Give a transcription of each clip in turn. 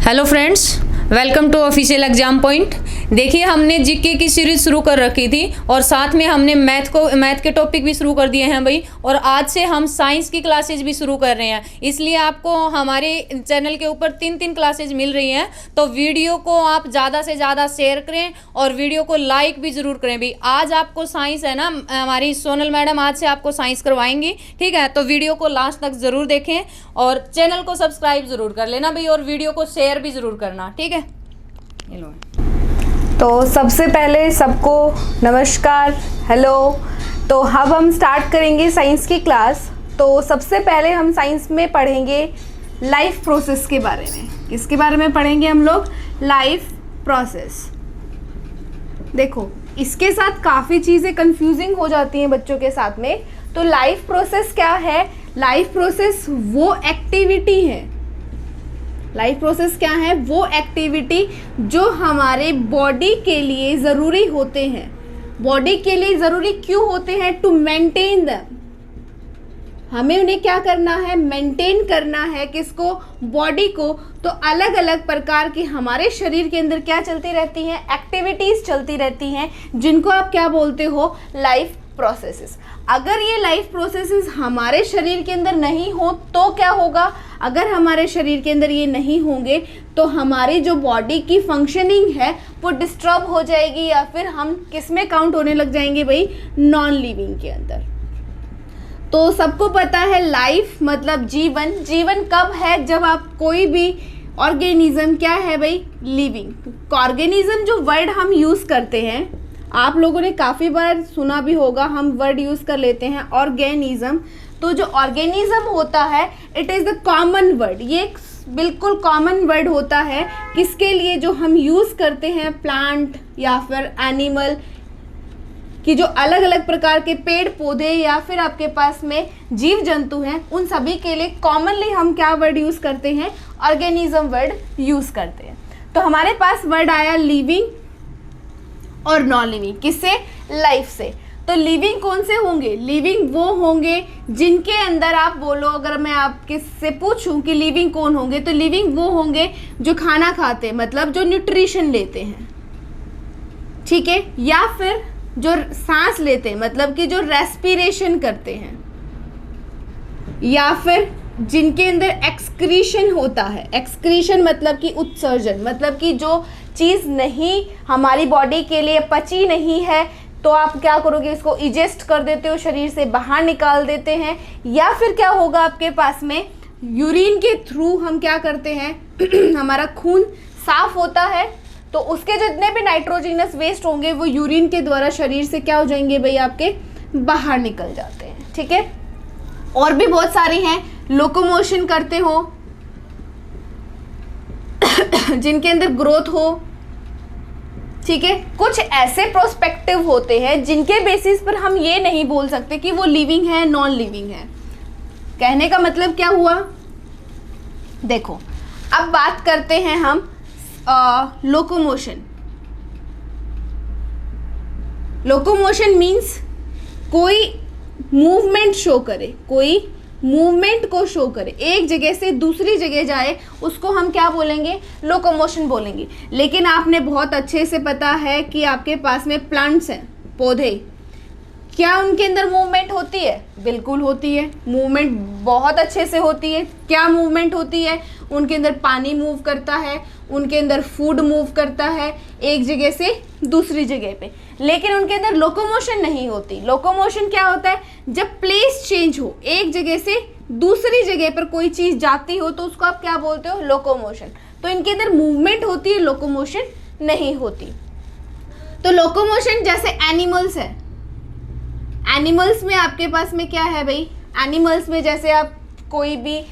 Hello friends, welcome to official exam point. देखिए, हमने GK की सीरीज शुरू कर रखी थी और साथ में हमने मैथ के टॉपिक भी शुरू कर दिए हैं भाई। और आज से हम साइंस की क्लासेज भी शुरू कर रहे हैं, इसलिए आपको हमारे चैनल के ऊपर तीन क्लासेज मिल रही हैं। तो वीडियो को आप ज़्यादा से ज़्यादा शेयर करें और वीडियो को लाइक भी ज़रूर करें भाई। आज आपको साइंस है ना, हमारी सोनल मैडम आज से आपको साइंस करवाएंगी, ठीक है। तो वीडियो को लास्ट तक ज़रूर देखें और चैनल को सब्सक्राइब ज़रूर कर लेना भाई, और वीडियो को शेयर भी ज़रूर करना, ठीक है। तो सबसे पहले सबको नमस्कार, हेलो। तो अब हम स्टार्ट करेंगे साइंस की क्लास। तो सबसे पहले हम साइंस में पढ़ेंगे लाइफ प्रोसेस के बारे में। किसके बारे में पढ़ेंगे हम लोग? Life process. देखो, इसके साथ काफ़ी चीज़ें कंफ्यूजिंग हो जाती हैं बच्चों के साथ में। तो लाइफ प्रोसेस क्या है? लाइफ प्रोसेस वो एक्टिविटी है, लाइफ प्रोसेस क्या है? वो एक्टिविटी जो हमारे बॉडी के लिए ज़रूरी होते हैं। बॉडी के लिए ज़रूरी क्यों होते हैं? To maintain them. हमें उन्हें क्या करना है? मेंटेन करना है। किसको? बॉडी को। तो अलग अलग प्रकार की हमारे शरीर के अंदर क्या चलती रहती हैं? एक्टिविटीज़ चलती रहती हैं, जिनको आप क्या बोलते हो? Life processes. अगर ये लाइफ प्रोसेसेस हमारे शरीर के अंदर नहीं हो तो क्या होगा? अगर हमारे शरीर के अंदर ये नहीं होंगे तो हमारी जो बॉडी की फंक्शनिंग है वो डिस्टर्ब हो जाएगी, या फिर हम किस में काउंट होने लग जाएंगे भाई? नॉन लिविंग के अंदर। तो सबको पता है लाइफ मतलब जीवन। जीवन कब है? जब आप कोई भी ऑर्गेनिज्म क्या है भाई? लिविंग। ऑर्गेनिज्म जो वर्ड हम यूज़ करते हैं, आप लोगों ने काफ़ी बार सुना भी होगा, हम वर्ड यूज़ कर लेते हैं ऑर्गेनिज्म। तो जो ऑर्गेनिज्म होता है, it is the common word. ये एक बिल्कुल कॉमन वर्ड होता है किसके लिए? जो हम यूज़ करते हैं प्लांट या फिर एनिमल की, जो अलग अलग प्रकार के पेड़ पौधे या फिर आपके पास में जीव जंतु हैं, उन सभी के लिए कॉमनली हम क्या वर्ड यूज़ करते हैं? ऑर्गेनिज्म वर्ड यूज़ करते हैं। तो हमारे पास वर्ड आया लिविंग और नॉन लिविंग। किससे? लाइफ से। तो लिविंग कौन से होंगे? लिविंग वो होंगे जिनके अंदर आप बोलो, अगर मैं आपके से पूछूं कि लिविंग कौन होंगे, तो लिविंग वो होंगे जो खाना खाते हैं, मतलब जो न्यूट्रिशन लेते हैं, ठीक है, या फिर जो सांस लेते हैं, मतलब कि जो रेस्पिरेशन करते हैं, या फिर जिनके अंदर एक्सक्रीशन होता है। एक्सक्रीशन मतलब कि उत्सर्जन, मतलब कि जो चीज़ नहीं हमारी बॉडी के लिए पची नहीं है तो आप क्या करोगे? इसको इजेस्ट कर देते हो, शरीर से बाहर निकाल देते हैं। या फिर क्या होगा आपके पास में? यूरिन के थ्रू हम क्या करते हैं? हमारा खून साफ होता है, तो उसके जितने भी नाइट्रोजनस वेस्ट होंगे वो यूरिन के द्वारा शरीर से क्या हो जाएंगे भाई? आपके बाहर निकल जाते हैं, ठीक है। और भी बहुत सारी हैं, लोकोमोशन करते हो जिनके अंदर ग्रोथ हो, ठीक है। कुछ ऐसे प्रोस्पेक्टिव होते हैं जिनके बेसिस पर हम ये नहीं बोल सकते कि वो लिविंग है नॉन लिविंग है। कहने का मतलब क्या हुआ? देखो, अब बात करते हैं हम लोकोमोशन। लोकोमोशन मीन्स कोई मूवमेंट शो करे, कोई मूवमेंट को शो करे, एक जगह से दूसरी जगह जाए, उसको हम क्या बोलेंगे? लोकोमोशन बोलेंगे। लेकिन आपने बहुत अच्छे से पता है कि आपके पास में प्लांट्स हैं, पौधे, क्या उनके अंदर मूवमेंट होती है? बिल्कुल होती है, मूवमेंट बहुत अच्छे से होती है। क्या मूवमेंट होती है? उनके अंदर पानी मूव करता है, उनके अंदर फूड मूव करता है एक जगह से दूसरी जगह पे। लेकिन उनके अंदर लोकोमोशन नहीं होती। लोकोमोशन क्या होता है? जब प्लेस चेंज हो, एक जगह से दूसरी जगह पर कोई चीज़ जाती हो, तो उसको आप क्या बोलते हो? लोकोमोशन। तो इनके अंदर मूवमेंट होती है, लोकोमोशन नहीं होती। तो लोकोमोशन जैसे एनिमल्स है, एनिमल्स में आपके पास में क्या है भाई? एनिमल्स में जैसे आप कोई भी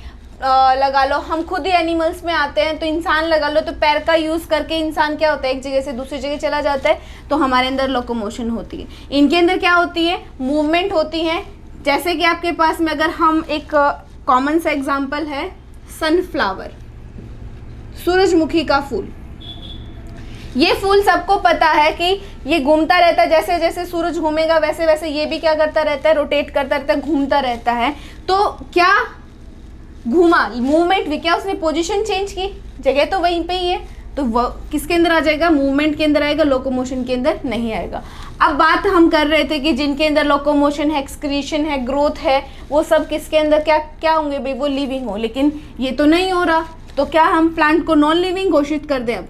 लगा लो, हम खुद ही एनिमल्स में आते हैं, तो इंसान लगा लो, तो पैर का यूज़ करके इंसान क्या होता है? एक जगह से दूसरी जगह चला जाता है, तो हमारे अंदर लोकोमोशन होती है। इनके अंदर क्या होती है? मूवमेंट होती है। जैसे कि आपके पास में अगर हम एक कॉमन सा एग्जाम्पल है, सनफ्लावर, सूरजमुखी का फूल। ये फूल सबको पता है कि ये घूमता रहता है, जैसे जैसे सूरज घूमेगा वैसे वैसे ये भी क्या करता रहता है? रोटेट करता रहता है, घूमता रहता है। तो क्या घूमा, मूवमेंट भी, क्या उसने पोजीशन चेंज की? जगह तो वहीं पे ही है, तो वो किसके अंदर आ जाएगा, मूवमेंट के अंदर आएगा, लोकोमोशन के अंदर नहीं आएगा। अब बात हम कर रहे थे कि जिनके अंदर लोकोमोशन है, एक्सक्रीशन है, ग्रोथ है, वो सब किसके अंदर क्या क्या होंगे भाई, वो लिविंग हो। लेकिन ये तो नहीं हो रहा, तो क्या हम प्लांट को नॉन लिविंग घोषित कर दें? अब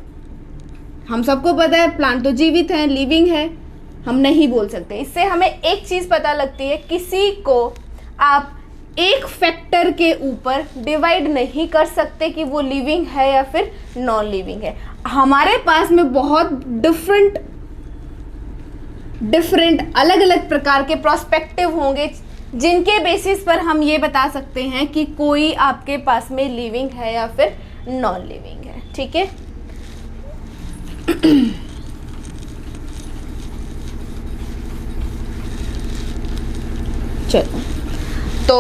हम सबको पता है प्लांट तो जीवित है, लिविंग है, हम नहीं बोल सकते। इससे हमें एक चीज़ पता लगती है, किसी को आप एक फैक्टर के ऊपर डिवाइड नहीं कर सकते कि वो लिविंग है या फिर नॉन लिविंग है। हमारे पास में बहुत डिफरेंट अलग अलग प्रकार के प्रोस्पेक्टिव होंगे, जिनके बेसिस पर हम ये बता सकते हैं कि कोई आपके पास में लिविंग है या फिर नॉन लिविंग है। ठीक है, चलो, तो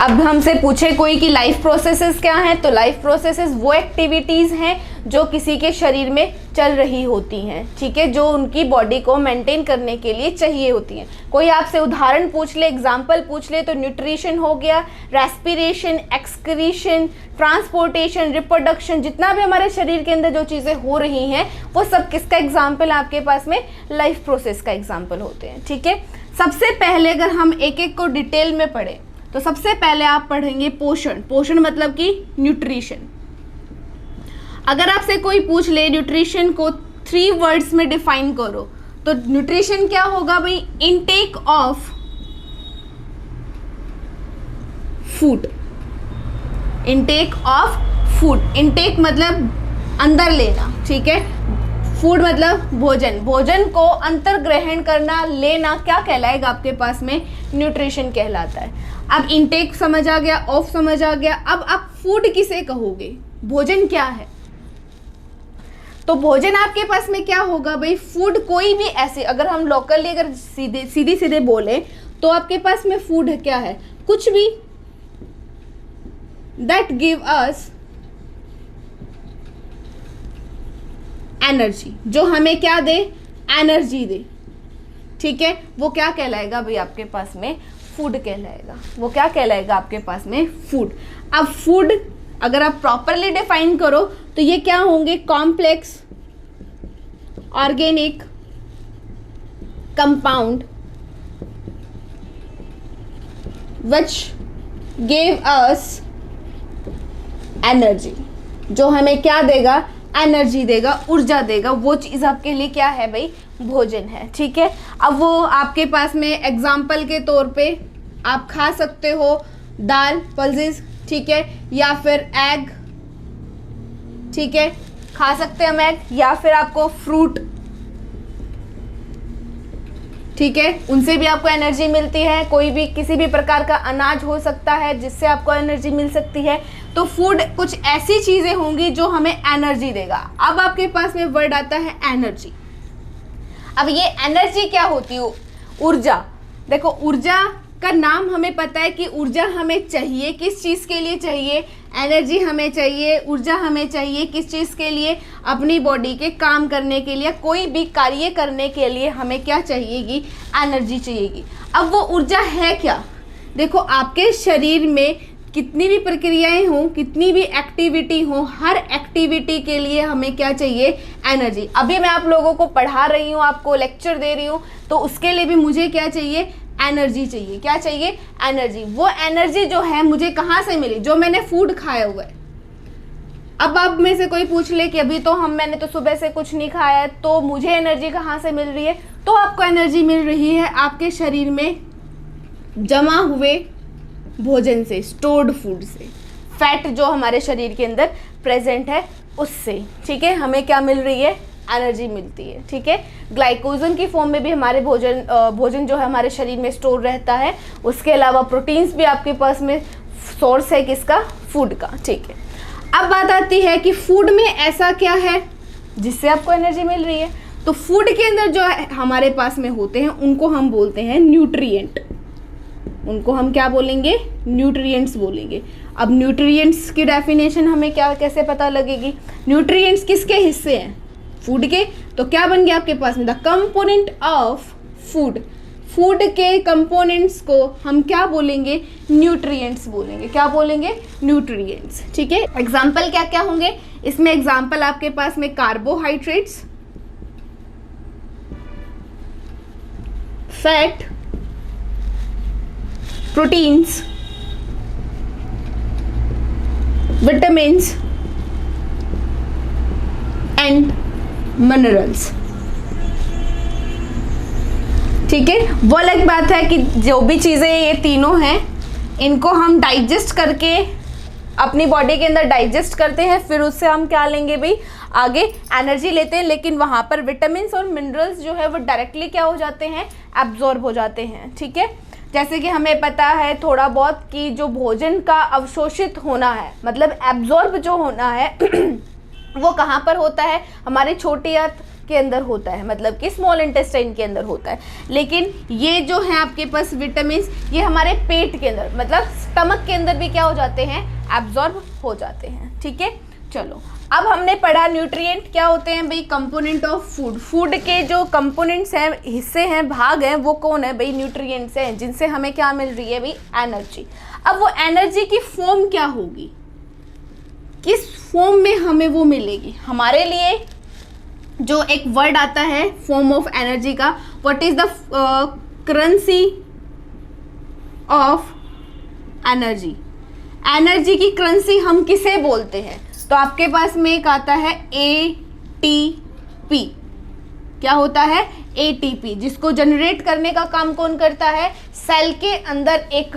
अब हमसे पूछे कोई कि लाइफ प्रोसेसेस क्या हैं, तो लाइफ प्रोसेसेस वो एक्टिविटीज़ हैं जो किसी के शरीर में चल रही होती हैं, ठीक है, जो उनकी बॉडी को मेंटेन करने के लिए चाहिए होती हैं। कोई आपसे उदाहरण पूछ ले, एग्जाम्पल पूछ ले, तो न्यूट्रिशन हो गया, रेस्पिरेशन, एक्सक्रीशन, ट्रांसपोर्टेशन, रिप्रोडक्शन, जितना भी हमारे शरीर के अंदर जो चीज़ें हो रही हैं वो सब किसका एग्जाम्पल आपके पास में, लाइफ प्रोसेस का एग्जाम्पल होते हैं। ठीक है, सबसे पहले अगर हम एक एक को डिटेल में पढ़ें तो सबसे पहले आप पढ़ेंगे पोषण। पोषण मतलब कि न्यूट्रिशन। अगर आपसे कोई पूछ ले न्यूट्रिशन को 3 वर्ड्स में डिफाइन करो, तो न्यूट्रिशन क्या होगा भाई, intake of food. Intake of food, intake मतलब अंदर लेना, ठीक है, फूड मतलब भोजन, भोजन को अंतर्ग्रहण करना, लेना, क्या कहलाएगा आपके पास में, न्यूट्रिशन कहलाता है। अब इनटेक समझ आ गया, ऑफ समझ आ गया, अब आप फूड किसे कहोगे, भोजन क्या है, तो भोजन आपके पास में क्या होगा भाई, फूड कोई भी ऐसे, अगर हम लोकली अगर सीधे बोले तो आपके पास में फूड क्या है, कुछ भी दैट गिव अस एनर्जी, जो हमें क्या दे, एनर्जी दे, ठीक है, वो क्या कहलाएगा भाई आपके पास में, फूड कहलाएगा। वो क्या कहलाएगा आपके पास में, फूड। अब फूड अगर आप प्रॉपरली डिफाइन करो तो ये क्या होंगे, complex organic compound which give us energy, जो हमें क्या देगा, एनर्जी देगा, ऊर्जा देगा, वो चीज़ आपके लिए क्या है भाई, भोजन है। ठीक है, अब वो आपके पास में एग्जाम्पल के तौर पे आप खा सकते हो दाल, पल्सेस, ठीक है, या फिर एग, ठीक है, खा सकते हैं हम एग, या फिर आपको फ्रूट, ठीक है, उनसे भी आपको एनर्जी मिलती है। कोई भी किसी भी प्रकार का अनाज हो सकता है जिससे आपको एनर्जी मिल सकती है। तो फूड कुछ ऐसी चीज़ें होंगी जो हमें एनर्जी देगा। अब आपके पास में वर्ड आता है एनर्जी। अब ये एनर्जी क्या होती है, ऊर्जा। देखो, ऊर्जा का नाम हमें पता है कि ऊर्जा हमें चाहिए, किस चीज़ के लिए चाहिए, एनर्जी हमें चाहिए, ऊर्जा हमें चाहिए किस चीज़ के लिए, अपनी बॉडी के काम करने के लिए, कोई भी कार्य करने के लिए हमें क्या चाहिएगी, एनर्जी चाहिएगी। अब वो ऊर्जा है क्या, देखो आपके शरीर में कितनी भी प्रक्रियाएं हों, कितनी भी एक्टिविटी हो, हर एक्टिविटी के लिए हमें क्या चाहिए, एनर्जी। अभी मैं आप लोगों को पढ़ा रही हूँ, आपको लेक्चर दे रही हूँ, तो उसके लिए भी मुझे क्या चाहिए, एनर्जी चाहिए। क्या चाहिए, एनर्जी। वो एनर्जी जो है मुझे कहाँ से मिली, जो मैंने फूड खाया हुआ है। अब आप में से कोई पूछ ले कि अभी तो मैंने तो सुबह से कुछ नहीं खाया है, तो मुझे एनर्जी कहाँ से मिल रही है, तो आपको एनर्जी मिल रही है आपके शरीर में जमा हुए भोजन से, स्टोर्ड फूड से, फैट जो हमारे शरीर के अंदर प्रेजेंट है उससे, ठीक है, हमें क्या मिल रही है, एनर्जी मिलती है। ठीक है, ग्लाइकोजन की फॉर्म में भी हमारे भोजन जो है हमारे शरीर में स्टोर रहता है। उसके अलावा प्रोटीन्स भी आपके पास में सोर्स है किसका, फूड का। ठीक है, अब बात आती है कि फूड में ऐसा क्या है जिससे आपको एनर्जी मिल रही है। तो फूड के अंदर जो हमारे पास में होते हैं उनको हम बोलते हैं न्यूट्रिएंट। उनको हम क्या बोलेंगे, न्यूट्रिएंट्स बोलेंगे। अब न्यूट्रिएंट्स की डेफिनेशन हमें क्या कैसे पता लगेगी, न्यूट्रिएंट्स किसके हिस्से हैं, फूड के। तो क्या बन गया आपके पास में, the component of food. Food के कंपोनेंट्स को हम क्या बोलेंगे, न्यूट्रिएंट्स बोलेंगे। क्या बोलेंगे, न्यूट्रिएंट्स। ठीक है, एग्जाम्पल क्या क्या होंगे इसमें? एग्जाम्पल आपके पास में carbohydrates, fat, proteins, vitamins and minerals. ठीक है, वो अलग बात है कि जो भी चीज़ें ये तीनों हैं इनको हम डाइजेस्ट करके अपनी बॉडी के अंदर डाइजेस्ट करते हैं, फिर उससे हम क्या लेंगे भाई, आगे एनर्जी लेते हैं। लेकिन वहाँ पर विटामिन्स और मिनरल्स जो है वो डायरेक्टली क्या हो जाते हैं, एब्जॉर्ब हो जाते हैं। ठीक है, जैसे कि हमें पता है थोड़ा बहुत कि जो भोजन का अवशोषित होना है, मतलब एब्जॉर्ब जो होना है वो कहाँ पर होता है, हमारे छोटी आंत के अंदर होता है, मतलब कि स्मॉल इंटेस्टाइन के अंदर होता है। लेकिन ये जो है आपके पास विटामिन्स, ये हमारे पेट के अंदर, मतलब स्टमक के अंदर भी क्या हो जाते हैं, एब्जॉर्ब हो जाते हैं। ठीक है, चलो अब हमने पढ़ा न्यूट्रिएंट क्या होते हैं भाई, कंपोनेंट ऑफ फूड। फूड के जो कंपोनेंट्स हैं, हिस्से हैं, भाग हैं, वो कौन है भाई, न्यूट्रिएंट्स हैं, जिनसे हमें क्या मिल रही है भाई, एनर्जी। अब वो एनर्जी की फॉर्म क्या होगी, किस फॉर्म में हमें वो मिलेगी? हमारे लिए जो एक वर्ड आता है फॉर्म ऑफ एनर्जी का, what is the currency of energy. Energy की करेंसी हम किसे बोलते हैं? तो आपके पास में एक आता है ATP। क्या होता है, ATP, जिसको जनरेट करने का काम कौन करता है? सेल के अंदर एक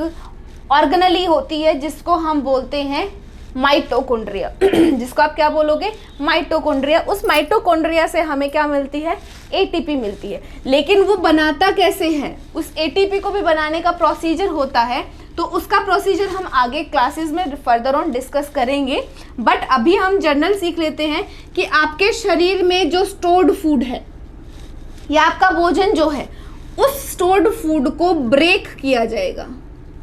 ऑर्गेनली होती है जिसको हम बोलते हैं माइटोकॉन्ड्रिया। जिसको आप क्या बोलोगे, माइटोकॉन्ड्रिया। उस माइटोकॉन्ड्रिया से हमें क्या मिलती है, ATP मिलती है। लेकिन वो बनाता कैसे है, उस ATP को भी बनाने का प्रोसीजर होता है, तो उसका प्रोसीजर हम आगे क्लासेस में फर्दर ऑन डिस्कस करेंगे। बट अभी हम जनरल सीख लेते हैं कि आपके शरीर में जो स्टोर्ड फूड है या आपका भोजन जो है, उस स्टोर्ड फूड को ब्रेक किया जाएगा,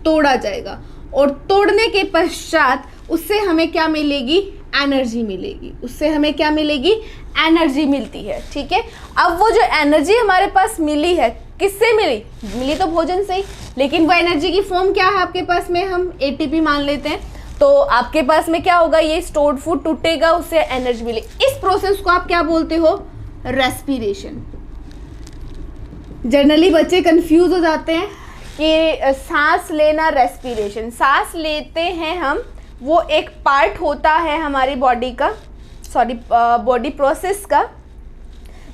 तोड़ा जाएगा, और तोड़ने के पश्चात उससे हमें क्या मिलेगी, एनर्जी मिलेगी। उससे हमें क्या मिलेगी, एनर्जी मिलती है। ठीक है, अब वो जो एनर्जी हमारे पास मिली है, किससे मिली, मिली तो भोजन से ही, लेकिन वो एनर्जी की फॉर्म क्या है आपके पास में, हम ATP मान लेते हैं। तो आपके पास में क्या होगा, ये स्टोर्ड फूड टूटेगा, उससे एनर्जी मिले। इस प्रोसेस को आप क्या बोलते हो, रेस्पिरेशन। जनरली बच्चे कंफ्यूज हो जाते हैं कि सांस लेना, रेस्पिरेशन, सांस लेते हैं हम, वो एक पार्ट होता है हमारी बॉडी का, बॉडी प्रोसेस का,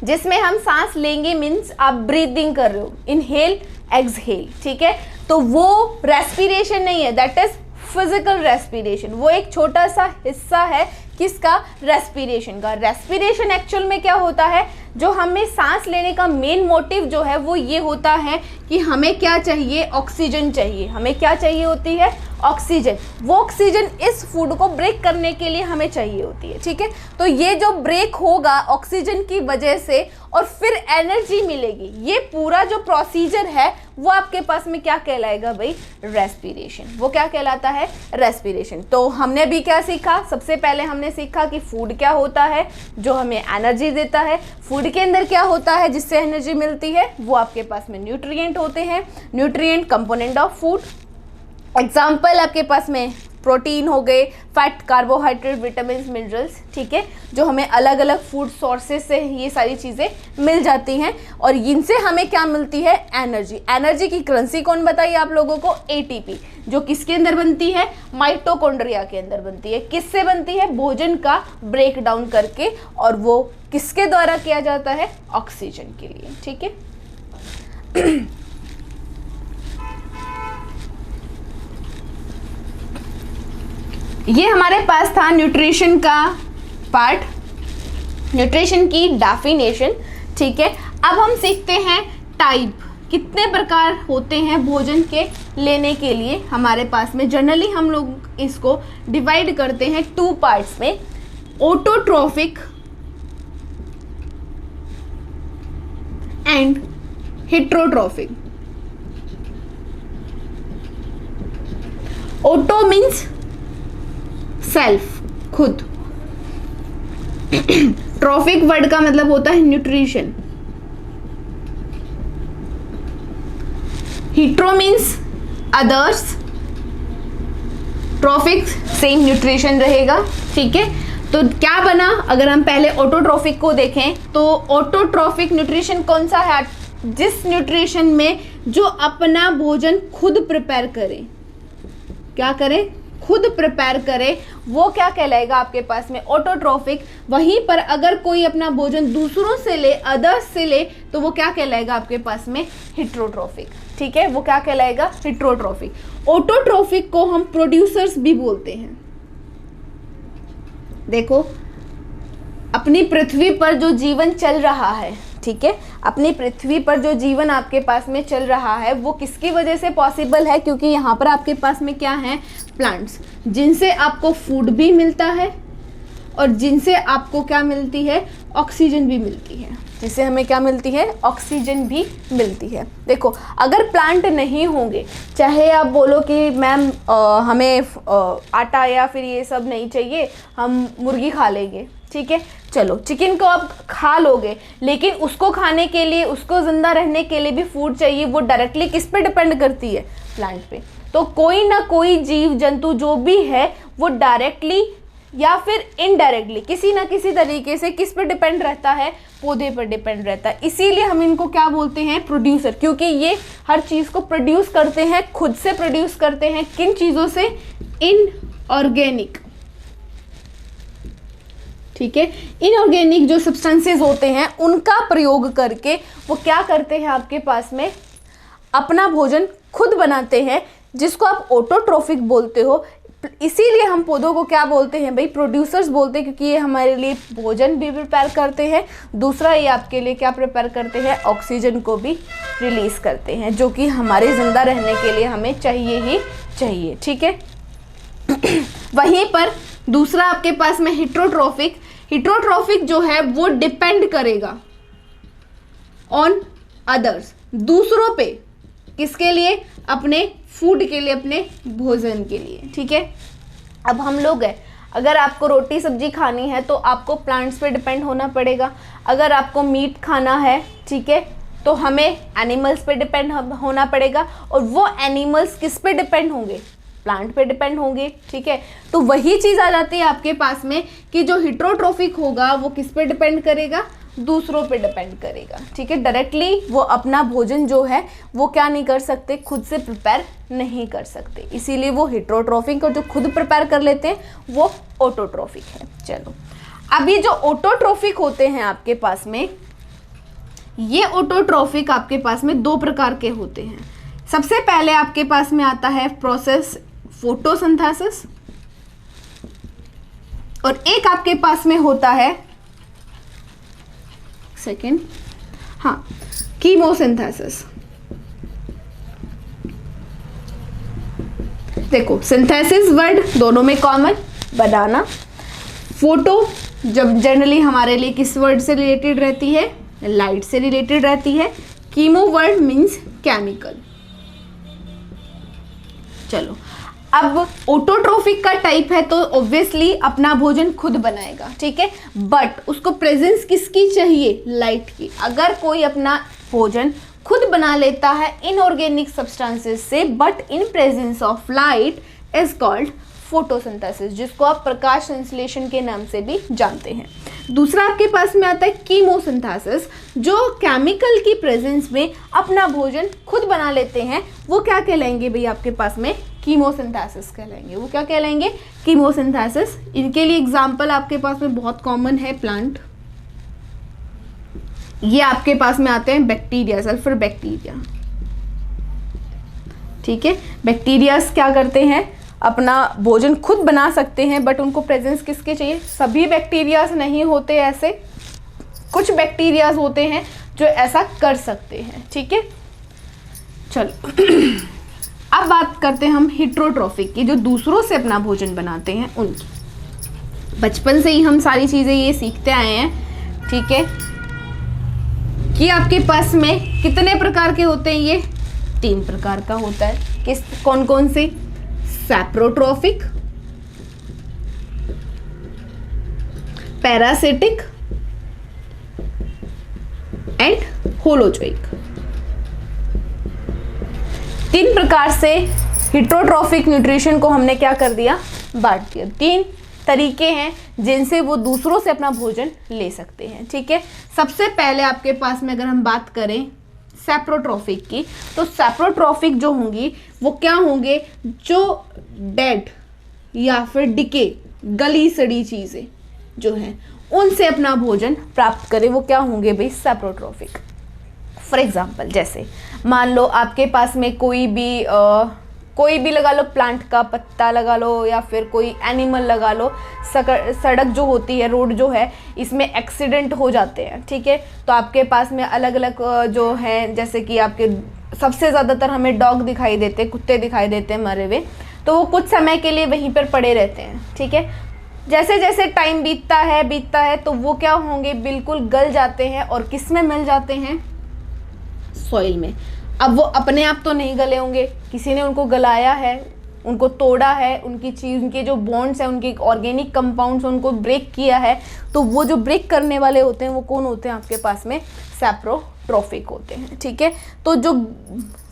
जिसमें हम सांस लेंगे, मीन्स आप ब्रीदिंग कर रहे हो, इनहेल एक्सहेल। ठीक है, तो वो रेस्पिरेशन नहीं है, दैट इज फिजिकल रेस्पिरेशन। वो एक छोटा सा हिस्सा है किसका, रेस्पिरेशन का। रेस्पिरेशन एक्चुअल में क्या होता है, जो हमें सांस लेने का मेन मोटिव जो है वो ये होता है कि हमें क्या चाहिए, ऑक्सीजन चाहिए। हमें क्या चाहिए होती है, ऑक्सीजन। वो ऑक्सीजन इस फूड को ब्रेक करने के लिए हमें चाहिए होती है। ठीक है, तो ये जो ब्रेक होगा ऑक्सीजन की वजह से और फिर एनर्जी मिलेगी, ये पूरा जो प्रोसीजर है वो आपके पास में क्या कहलाएगा भाई, रेस्पिरेशन। वो क्या कहलाता है, रेस्पिरेशन। तो हमने भी क्या सीखा, सबसे पहले हमने सीखा कि फूड क्या होता है, जो हमें एनर्जी देता है। फूड के अंदर क्या होता है जिससे एनर्जी मिलती है, वो आपके पास में न्यूट्रिएंट होते हैं। Nutrient component of food. Example आपके पास में प्रोटीन हो गए, फैट, कार्बोहाइड्रेट, विटामिन, मिनरल्स। ठीक है, जो हमें अलग अलग फूड सोर्सेज से ये सारी चीज़ें मिल जाती हैं, और इनसे हमें क्या मिलती है, एनर्जी। एनर्जी की करेंसी कौन बताइए आप लोगों को, ATP, जो किसके अंदर बनती है, माइटोकॉन्ड्रिया के अंदर बनती है। किससे बनती है, भोजन का ब्रेक डाउन करके, और वो किसके द्वारा किया जाता है, ऑक्सीजन के लिए। ठीक है, ये हमारे पास था न्यूट्रिशन का पार्ट, न्यूट्रिशन की डेफिनेशन। ठीक है, अब हम सीखते हैं टाइप, कितने प्रकार होते हैं भोजन के लेने के लिए हमारे पास में। जनरली हम लोग इसको डिवाइड करते हैं 2 पार्ट्स में, autotrophic and heterotrophic. Auto means self, खुद। ट्रॉफिक वर्ड का मतलब होता है nutrition. Hetero means others, trophic same nutrition रहेगा, ठीक है। तो क्या बना, अगर हम पहले ऑटोट्रॉफिक को देखें तो ऑटोट्रॉफिक न्यूट्रिशन कौन सा है, जिस न्यूट्रिशन में जो अपना भोजन खुद प्रिपेयर करे, क्या करे, खुद प्रिपेयर करे, वो क्या कहलाएगा आपके पास में, ऑटोट्रॉफिक। वहीं पर अगर कोई अपना भोजन दूसरों से ले, अदर्स से ले, तो वो क्या कहलाएगा आपके पास में, हिट्रोट्रॉफिक, ठीक है। वो क्या कहलाएगा, हिट्रोट्रॉफिक। ऑटोट्रॉफिक को हम प्रोड्यूसर्स भी बोलते हैं। देखो, अपनी पृथ्वी पर जो जीवन चल रहा है, ठीक है, अपनी पृथ्वी पर जो जीवन आपके पास में चल रहा है वो किसकी वजह से पॉसिबल है, क्योंकि यहाँ पर आपके पास में क्या है, प्लांट्स, जिनसे आपको फूड भी मिलता है और जिनसे आपको क्या मिलती है, ऑक्सीजन भी मिलती है, जिससे हमें क्या मिलती है, ऑक्सीजन भी मिलती है। देखो, अगर प्लांट नहीं होंगे, चाहे आप बोलो कि मैम हमें आटा या फिर ये सब नहीं चाहिए, हम मुर्गी खा लेंगे, ठीक है, चलो चिकन को आप खा लोगे, लेकिन उसको खाने के लिए, उसको ज़िंदा रहने के लिए भी फूड चाहिए। वो डायरेक्टली किस पे डिपेंड करती है, प्लांट पे। तो कोई ना कोई जीव जंतु जो भी है वो डायरेक्टली या फिर इनडायरेक्टली किसी ना किसी तरीके से किस पर डिपेंड रहता है, पौधे पर डिपेंड रहता है। इसीलिए हम इनको क्या बोलते हैं, प्रोड्यूसर, क्योंकि ये हर चीज़ को प्रोड्यूस करते हैं, खुद से प्रोड्यूस करते हैं। किन चीज़ों से, इनऑर्गेनिक, ठीक है, इनऑर्गेनिक जो सब्सटेंसेस होते हैं उनका प्रयोग करके वो क्या करते हैं, आपके पास में अपना भोजन खुद बनाते हैं, जिसको आप ऑटोट्रॉफिक बोलते हो। इसीलिए हम पौधों को क्या बोलते हैं भाई, प्रोड्यूसर्स बोलते हैं, क्योंकि ये हमारे लिए भोजन भी प्रिपेयर करते हैं, दूसरा ये आपके लिए क्या प्रिपेयर करते हैं, ऑक्सीजन को भी रिलीज करते हैं, जो कि हमारे ज़िंदा रहने के लिए हमें चाहिए ही चाहिए, ठीक है। वहीं पर दूसरा आपके पास में हिट्रोट्रॉफिक। हिट्रोट्रॉफिक जो है वो डिपेंड करेगा ऑन अदर्स, दूसरों पे, किसके लिए, अपने फूड के लिए, अपने भोजन के लिए, ठीक है। अब हम लोग हैं, अगर आपको रोटी सब्जी खानी है तो आपको प्लांट्स पे डिपेंड होना पड़ेगा। अगर आपको मीट खाना है, ठीक है, तो हमें एनिमल्स पे डिपेंड होना पड़ेगा। और वो एनिमल्स किस पे डिपेंड होंगे, प्लांट पे डिपेंड होंगे, ठीक है। तो वही चीज़ आ जाती है आपके पास में कि जो हिट्रोट्रॉफिक होगा वो किस पे डिपेंड करेगा, दूसरों पे डिपेंड करेगा, ठीक है। डायरेक्टली वो अपना भोजन जो है वो क्या नहीं कर सकते, खुद से प्रिपेयर नहीं कर सकते, इसीलिए वो हिट्रोट्रॉफिक, और जो खुद प्रिपेयर कर लेते हैं वो ऑटोट्रॉफिक है। चलो, अब ये जो ऑटोट्रॉफिक होते हैं आपके पास में, ये ऑटोट्रॉफिक आपके पास में दो प्रकार के होते हैं। सबसे पहले आपके पास में आता है प्रोसेस फोटोसिंथेसिस, और एक आपके पास में होता है सेकेंड, हाँ, कीमोसिंथेसिस। देखो, सिंथेसिस वर्ड दोनों में कॉमन, बनाना। फोटो जब जनरली हमारे लिए किस वर्ड से रिलेटेड रहती है, लाइट से रिलेटेड रहती है। Chemo word means chemical. चलो, अब ऑटोट्रॉफिक का टाइप है तो ऑब्वियसली अपना भोजन खुद बनाएगा, ठीक है, बट उसको प्रेजेंस किसकी चाहिए, लाइट की। अगर कोई अपना भोजन खुद बना लेता है इनऑर्गेनिक सब्सटेंसेस से, but in presence of light, is called photosynthesis, जिसको आप प्रकाश संश्लेषण के नाम से भी जानते हैं। दूसरा आपके पास में आता है कीमोसिंथेसिस, जो केमिकल की प्रेजेंस में अपना भोजन खुद बना लेते हैं। वो क्या कहलाएंगे भाई, आपके पास में कीमोसिंथेसिस कहलाएंगे। वो क्या कहलाएंगे, कीमोसिंथेसिस। इनके लिए एग्जांपल आपके पास में बहुत कॉमन है, प्लांट। ये आपके पास में आते हैं बैक्टीरिया, सल्फर बैक्टीरिया, ठीक है। बैक्टीरियाज क्या करते हैं, अपना भोजन खुद बना सकते हैं, बट उनको प्रेजेंस किसके चाहिए, सभी बैक्टीरियाज नहीं होते ऐसे, कुछ बैक्टीरियाज होते हैं जो ऐसा कर सकते हैं, ठीक है। चलो, अब बात करते हैं हम हिट्रोट्रॉफिक की, जो दूसरों से अपना भोजन बनाते हैं उनकी। बचपन से ही हम सारी चीज़ें ये सीखते आए हैं, ठीक है, कि आपके पास में कितने प्रकार के होते हैं, ये 3 प्रकार का होता है। किस, कौन कौन से, सैप्रोट्रॉफिक, पैरासिटिक एंड होलोजोइक। 3 प्रकार से हिट्रोट्रॉफिक न्यूट्रिशन को हमने क्या कर दिया, बांट दिया। 3 तरीके हैं जिनसे वो दूसरों से अपना भोजन ले सकते हैं, ठीक है। सबसे पहले आपके पास में अगर हम बात करें सैप्रोट्रॉफिक की, तो सैप्रोट्रॉफिक जो होंगी वो क्या होंगे, जो डेड या फिर डिके गली सड़ी चीज़ें जो हैं उनसे अपना भोजन प्राप्त करें, वो क्या होंगे भाई, सैप्रोट्रॉफिक। फॉर एग्जाम्पल जैसे मान लो आपके पास में कोई भी लगा लो, प्लांट का पत्ता लगा लो या फिर कोई एनिमल लगा लो, सड़क जो होती है, रोड जो है, इसमें एक्सीडेंट हो जाते हैं, ठीक है। तो आपके पास में अलग अलग जो है, जैसे कि आपके सबसे ज़्यादातर हमें डॉग दिखाई देते हैं, कुत्ते दिखाई देते हैं मरे हुए, तो वो कुछ समय के लिए वहीं पर पड़े रहते हैं, ठीक है। जैसे जैसे टाइम बीतता है तो वो क्या होंगे, बिल्कुल गल जाते हैं और किस में मिल जाते हैं, सॉइल में। अब वो अपने आप तो नहीं गले होंगे, किसी ने उनको गलाया है, उनको तोड़ा है, उनके जो बॉन्ड्स हैं, उनके ऑर्गेनिक कंपाउंड्स उनको ब्रेक किया है, तो वो जो ब्रेक करने वाले होते हैं वो कौन होते हैं आपके पास में, सैप्रोट्रॉफिक होते हैं, ठीक है। तो जो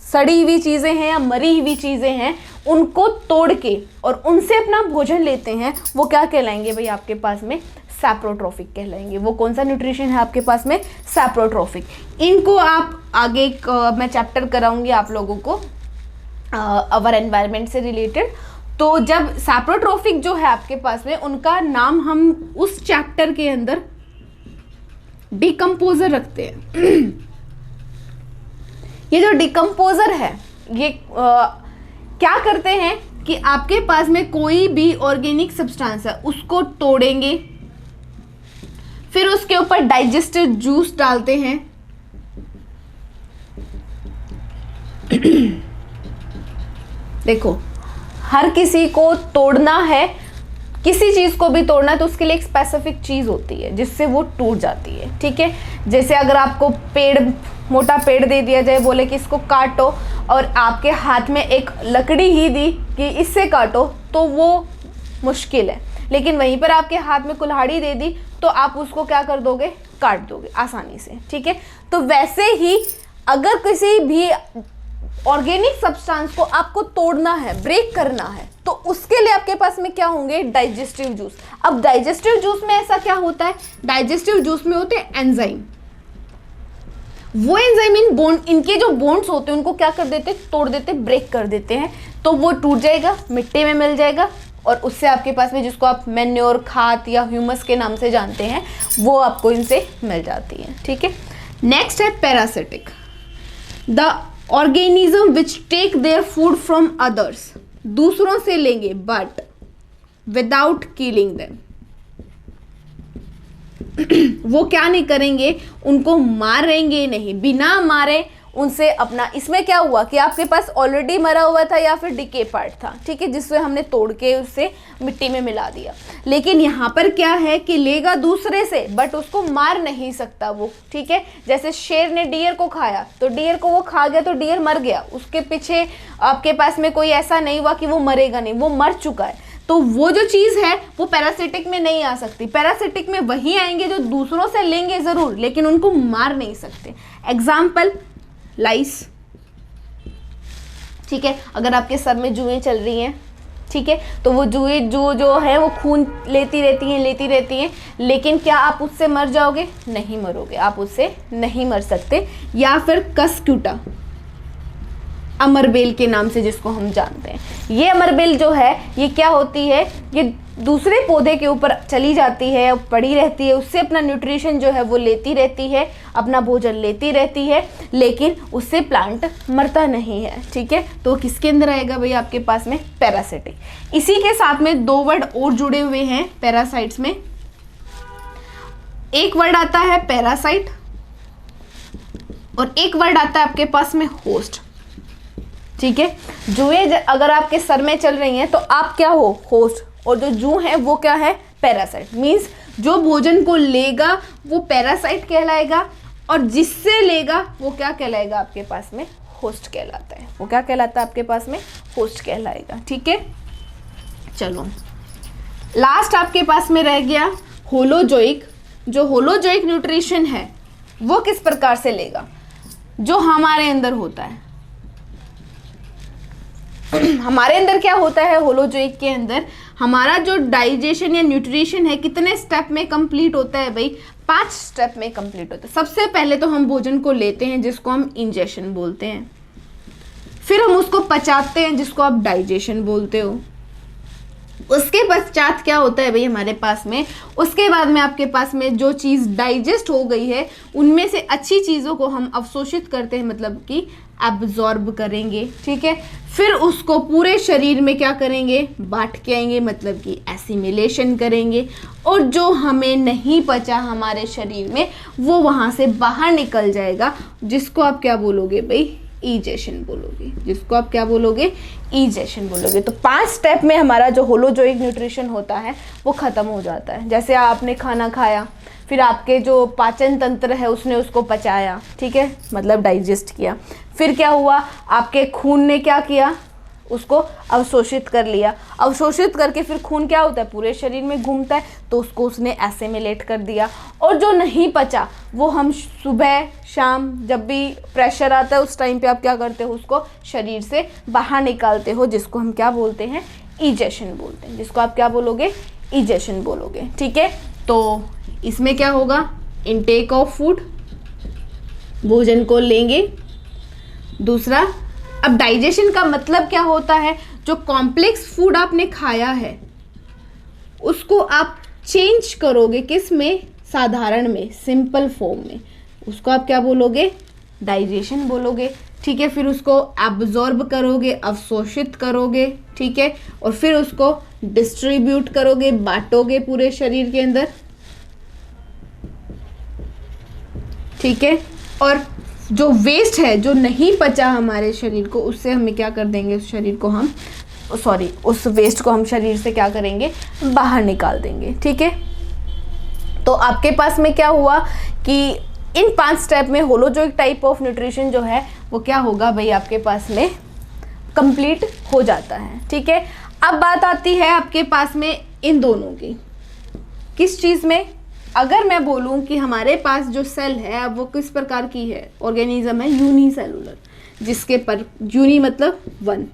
सड़ी हुई चीज़ें हैं या मरी हुई चीज़ें हैं उनको तोड़ के और उनसे अपना भोजन लेते हैं, वो क्या कहलाएंगे भाई आपके पास में, सैप्रोट्रॉफिक कहलाएंगे। वो कौन सा न्यूट्रिशन है आपके पास में, सैप्रोट्रॉफिक। इनको आप आगे मैं चैप्टर कराऊंगी आप लोगों को अवर एनवायरनमेंट से रिलेटेड। तो जब सैप्रोट्रॉफिक जो है आपके पास में, उनका नाम हम उस चैप्टर के अंदर डिकम्पोजर रखते हैं। ये जो डिकम्पोजर है ये क्या करते हैं कि आपके पास में कोई भी ऑर्गेनिक सब्सटेंस है उसको तोड़ेंगे, फिर उसके ऊपर डाइजेस्टिव जूस डालते हैं, देखो हर किसी को तोड़ना है, किसी चीज़ को भी तोड़ना है तो उसके लिए एक स्पेसिफिक चीज़ होती है जिससे वो टूट जाती है, ठीक है। जैसे अगर आपको मोटा पेड़ दे दिया जाए, बोले कि इसको काटो, और आपके हाथ में एक लकड़ी ही दी कि इससे काटो, तो वो मुश्किल है। लेकिन वहीं पर आपके हाथ में कुल्हाड़ी दे दी तो आप उसको क्या कर दोगे, काट दोगे आसानी से, ठीक है। तो वैसे ही अगर किसी भी ऑर्गेनिक सब्सटेंस को आपको तोड़ना है, ब्रेक करना है, तो उसके लिए आपके पास में क्या होंगे, डाइजेस्टिव जूस। अब डाइजेस्टिव जूस में ऐसा क्या होता है, डाइजेस्टिव जूस में होते हैं एंजाइम। वो एंजाइम इनके जो बोन्स होते हैं उनको क्या कर देते, तोड़ देते, ब्रेक कर देते हैं, तो वो टूट जाएगा, मिट्टी में मिल जाएगा, और उससे आपके पास में जिसको आप मैन्योर, खाद या ह्यूमस के नाम से जानते हैं, वो आपको इनसे मिल जाती है, ठीक है। नेक्स्ट है parasitic, the organism which take their food from others, दूसरों से लेंगे बट विदाउट किलिंग देम। वो क्या नहीं करेंगे, उनको मारेंगे नहीं, बिना मारे उनसे अपना, इसमें क्या हुआ कि आपके पास ऑलरेडी मरा हुआ था या फिर डिके पार्ट था, ठीक है, जिससे हमने तोड़ के उससे मिट्टी में मिला दिया। लेकिन यहाँ पर क्या है कि लेगा दूसरे से बट उसको मार नहीं सकता वो, ठीक है। जैसे शेर ने डियर को खाया तो डियर को वो खा गया तो डियर मर गया, उसके पीछे आपके पास में कोई ऐसा नहीं हुआ कि वो मरेगा नहीं, वो मर चुका है। तो वो जो चीज़ है वो पैरासिटिक में नहीं आ सकती। पैरासिटिक में वही आएंगे जो दूसरों से लेंगे ज़रूर, लेकिन उनको मार नहीं सकते। एग्जाम्पल लाइस, ठीक है। अगर आपके सर में जुएं चल रही हैं, ठीक है, तो वो जुएं जो है वो खून लेती रहती हैं, लेकिन क्या आप उससे मर जाओगे, नहीं मरोगे, आप उससे नहीं मर सकते। या फिर कस्क्यूटा, अमरबेल के नाम से जिसको हम जानते हैं, ये अमरबेल जो है ये क्या होती है, ये दूसरे पौधे के ऊपर चली जाती है, पड़ी रहती है, उससे अपना न्यूट्रिशन जो है वो लेती रहती है, अपना भोजन लेती रहती है, लेकिन उससे प्लांट मरता नहीं है, ठीक है। तो किसके अंदर आएगा भाई आपके पास में, पैरासिटिक। इसी के साथ में 2 वर्ड और जुड़े हुए हैं पैरासाइट्स में। एक वर्ड आता है पैरासाइट और एक वर्ड आता है आपके पास में होस्ट, ठीक है। जुएं अगर आपके सर में चल रही हैं तो आप क्या हो, होस्ट, और जो जू है वो क्या है, पैरासाइट। मीन्स जो भोजन को लेगा वो पैरासाइट कहलाएगा, और जिससे लेगा वो क्या कहलाएगा आपके पास में, होस्ट कहलाता है। वो क्या कहलाता है आपके पास में, होस्ट कहलाएगा, ठीक है। चलो लास्ट आपके पास में रह गया होलोजोइक। जो होलोजोइक न्यूट्रिशन है वो किस प्रकार से लेगा, जो हमारे अंदर होता है, हमारे अंदर क्या होता है, होलोजोइक के अंदर हमारा जो डाइजेशन या न्यूट्रिशन है कितने स्टेप में कंप्लीट होता है भाई, 5 स्टेप में कंप्लीट होता है। सबसे पहले तो हम भोजन को लेते हैं जिसको हम इंजेशन बोलते हैं, फिर हम उसको पचाते हैं जिसको आप डाइजेशन बोलते हो। उसके पश्चात क्या होता है भाई हमारे पास में, उसके बाद में आपके पास में जो चीज़ डाइजेस्ट हो गई है उनमें से अच्छी चीज़ों को हम अवशोषित करते हैं, मतलब कि एब्जॉर्ब करेंगे, ठीक है। फिर उसको पूरे शरीर में क्या करेंगे, बांट के आएंगे, मतलब कि एसिमिलेशन करेंगे, और जो हमें नहीं पचा हमारे शरीर में वो वहाँ से बाहर निकल जाएगा, जिसको आप क्या बोलोगे भाई, ईजेशन बोलोगे, जिसको आप क्या बोलोगे, ईजेशन बोलोगे। तो 5 स्टेप में हमारा जो होलोजोइक न्यूट्रिशन होता है वो ख़त्म हो जाता है। जैसे आपने खाना खाया, फिर आपके जो पाचन तंत्र है उसने उसको पचाया, ठीक है, मतलब डाइजेस्ट किया। फिर क्या हुआ, आपके खून ने क्या किया, उसको अवशोषित कर लिया। अवशोषित करके फिर खून क्या होता है, पूरे शरीर में घूमता है, तो उसको उसने एसिमिलेट कर दिया। और जो नहीं पचा वो हम सुबह शाम जब भी प्रेशर आता है उस टाइम पे आप क्या करते हो, उसको शरीर से बाहर निकालते हो, जिसको हम क्या बोलते हैं, ईजेशन बोलते हैं, जिसको आप क्या बोलोगे, ईजेशन बोलोगे, ठीक है। तो इसमें क्या होगा, इनटेक ऑफ फूड, भोजन को लेंगे। दूसरा, अब डाइजेशन का मतलब क्या होता है, जो कॉम्प्लेक्स फूड आपने खाया है उसको आप चेंज करोगे किस में, साधारण में, सिंपल फॉर्म में, उसको आप क्या बोलोगे, डाइजेशन बोलोगे, ठीक है। फिर उसको एब्जॉर्ब करोगे, अवशोषित करोगे, ठीक है, और फिर उसको डिस्ट्रीब्यूट करोगे, बांटोगे पूरे शरीर के अंदर, ठीक है। और जो वेस्ट है, जो नहीं पचा हमारे शरीर को, उससे हमें क्या कर देंगे, उस शरीर को हम उस वेस्ट को हम शरीर से क्या करेंगे, बाहर निकाल देंगे, ठीक है। तो आपके पास में क्या हुआ कि इन 5 स्टेप में होलोजोइक टाइप ऑफ न्यूट्रिशन जो है वो क्या होगा भाई, आपके पास में कंप्लीट हो जाता है, ठीक है। अब बात आती है आपके पास में इन दोनों की, किस चीज़ में, अगर मैं बोलूं कि हमारे पास जो सेल है अब वो किस प्रकार की है, ऑर्गेनिज्म है यूनिसेलुलर, जिसके पर यूनि मतलब 1,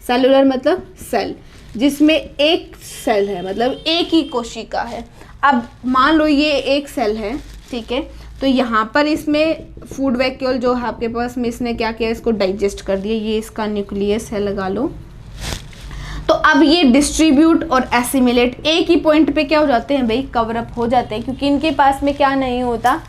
सेलुलर मतलब सेल, जिसमें एक सेल है, मतलब एक ही कोशिका है। अब मान लो ये एक सेल है, ठीक है, तो यहाँ पर इसमें फूड वैक्यूल जो है आपके पास में, इसने क्या किया, इसको डाइजेस्ट कर दिया, ये इसका न्यूक्लियस है, लगा लो। तो अब ये डिस्ट्रीब्यूट और एसिमिलेट एक ही पॉइंट पे क्या हो जाते हैं भाई, कवर अप हो जाते हैं, क्योंकि इनके पास में क्या नहीं होता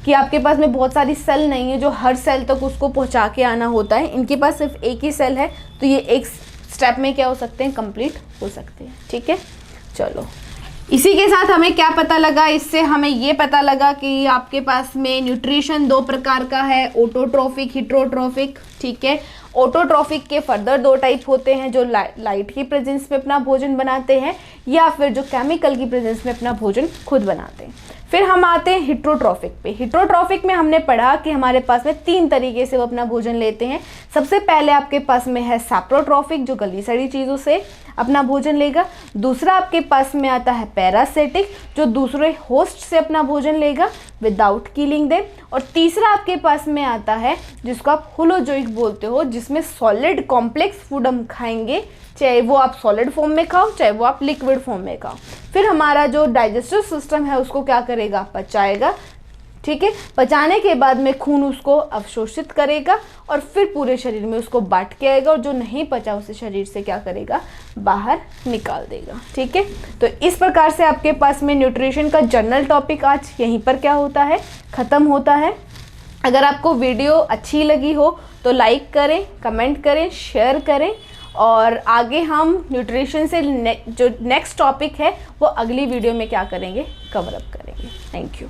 कि आपके पास में बहुत सारी सेल नहीं है जो हर सेल तक उसको पहुंचा के आना होता है। इनके पास सिर्फ एक ही सेल है, तो ये एक स्टेप में क्या हो सकते हैं, कंप्लीट हो सकते हैं, ठीक है। चलो, इसी के साथ हमें क्या पता लगा, इससे हमें ये पता लगा कि आपके पास में न्यूट्रिशन 2 प्रकार का है, ऑटोट्रॉफिक, हिट्रोट्रॉफिक, ठीक है। ऑटोट्रॉफिक के फर्दर 2 टाइप होते हैं, जो लाइट की प्रेजेंस में अपना भोजन बनाते हैं, या फिर जो केमिकल की प्रेजेंस में अपना भोजन खुद बनाते हैं। फिर हम आते हैं हिट्रोट्रॉफिक पे। हिट्रोट्रॉफिक में हमने पढ़ा कि हमारे पास में 3 तरीके से वो अपना भोजन लेते हैं। सबसे पहले आपके पास में है सैप्रोट्रॉफिक, जो गली सड़ी चीज़ों से अपना भोजन लेगा। दूसरा आपके पास में आता है पैरासिटिक, जो दूसरे होस्ट से अपना भोजन लेगा विदाउट किलिंग देम। और तीसरा आपके पास में आता है जिसको आप होलोजोइक बोलते हो, जिसमें सॉलिड कॉम्प्लेक्स फूड हम खाएंगे, चाहे वो आप सॉलिड फॉर्म में खाओ, चाहे वो आप लिक्विड फॉर्म में खाओ। फिर हमारा जो डाइजेस्टिव सिस्टम है उसको क्या करेगा, पचाएगा, ठीक है। पचाने के बाद में खून उसको अवशोषित करेगा और फिर पूरे शरीर में उसको बांट के आएगा, और जो नहीं पचा उसे शरीर से क्या करेगा, बाहर निकाल देगा, ठीक है। तो इस प्रकार से आपके पास में न्यूट्रिशन का जनरल टॉपिक आज यहीं पर क्या होता है, ख़त्म होता है। अगर आपको वीडियो अच्छी लगी हो तो लाइक करें, कमेंट करें, शेयर करें, और आगे हम न्यूट्रिशन से जो नेक्स्ट टॉपिक है वो अगली वीडियो में क्या करेंगे, कवर अप करेंगे। Thank you.